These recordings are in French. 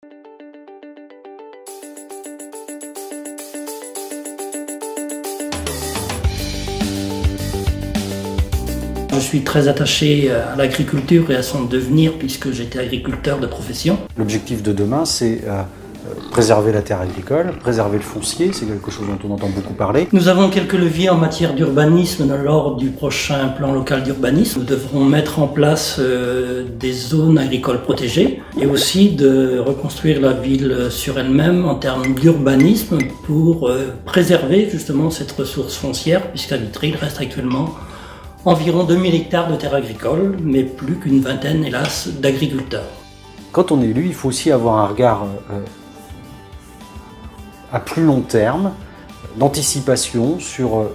Je suis très attaché à l'agriculture et à son devenir puisque j'étais agriculteur de profession. L'objectif de demain, c'est préserver la terre agricole, préserver le foncier, c'est quelque chose dont on entend beaucoup parler. Nous avons quelques leviers en matière d'urbanisme lors du prochain plan local d'urbanisme. Nous devrons mettre en place des zones agricoles protégées et aussi de reconstruire la ville sur elle-même en termes d'urbanisme pour préserver justement cette ressource foncière puisqu'à Vitry, il reste actuellement environ 2000 hectares de terres agricoles, mais plus qu'une vingtaine, hélas, d'agriculteurs. Quand on est élu, il faut aussi avoir un regard à plus long terme, d'anticipation sur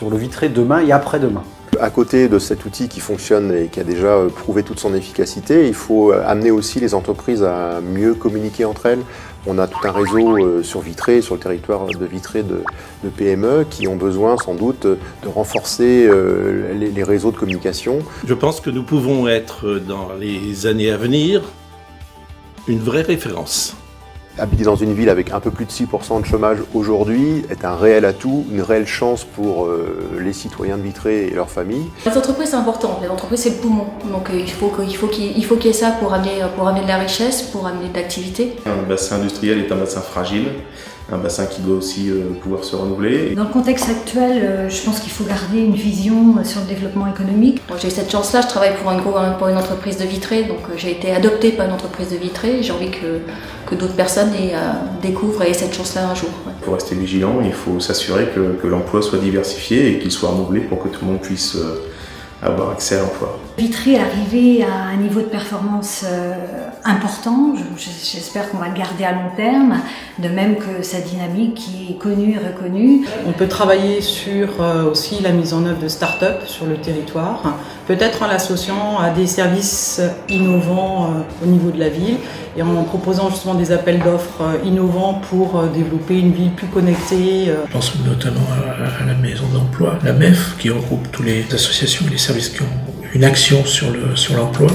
le Vitré demain et après-demain. À côté de cet outil qui fonctionne et qui a déjà prouvé toute son efficacité, il faut amener aussi les entreprises à mieux communiquer entre elles. On a tout un réseau sur Vitré, sur le territoire de Vitré de PME qui ont besoin sans doute de renforcer les réseaux de communication. Je pense que nous pouvons être dans les années à venir une vraie référence. Habiter dans une ville avec un peu plus de 6% de chômage aujourd'hui est un réel atout, une réelle chance pour les citoyens de Vitré et leurs familles. Les entreprises c'est important, les entreprises c'est le poumon, donc il faut qu'il y ait ça pour amener de la richesse, pour amener de l'activité. Un bassin industriel est un bassin fragile, un bassin qui doit aussi pouvoir se renouveler. Dans le contexte actuel, je pense qu'il faut garder une vision sur le développement économique. Moi, j'ai cette chance-là, je travaille pour une entreprise de Vitré, donc j'ai été adoptée par une entreprise de Vitré. J'ai envie que d'autres personnes découvrent et aient cette chance-là un jour. Ouais. Pour rester vigilant, il faut s'assurer que l'emploi soit diversifié et qu'il soit renouvelé pour que tout le monde puisse avoir accès à l'emploi. Vitré est arrivé à un niveau de performance important, j'espère qu'on va le garder à long terme, de même que sa dynamique qui est connue et reconnue. On peut travailler sur aussi la mise en œuvre de start-up sur le territoire, peut-être en l'associant à des services innovants au niveau de la ville et en proposant justement des appels d'offres innovants pour développer une ville plus connectée. Je pense notamment à la maison d'emploi, la MEF, qui regroupe toutes les associations et les services qui ont une action sur l'emploi.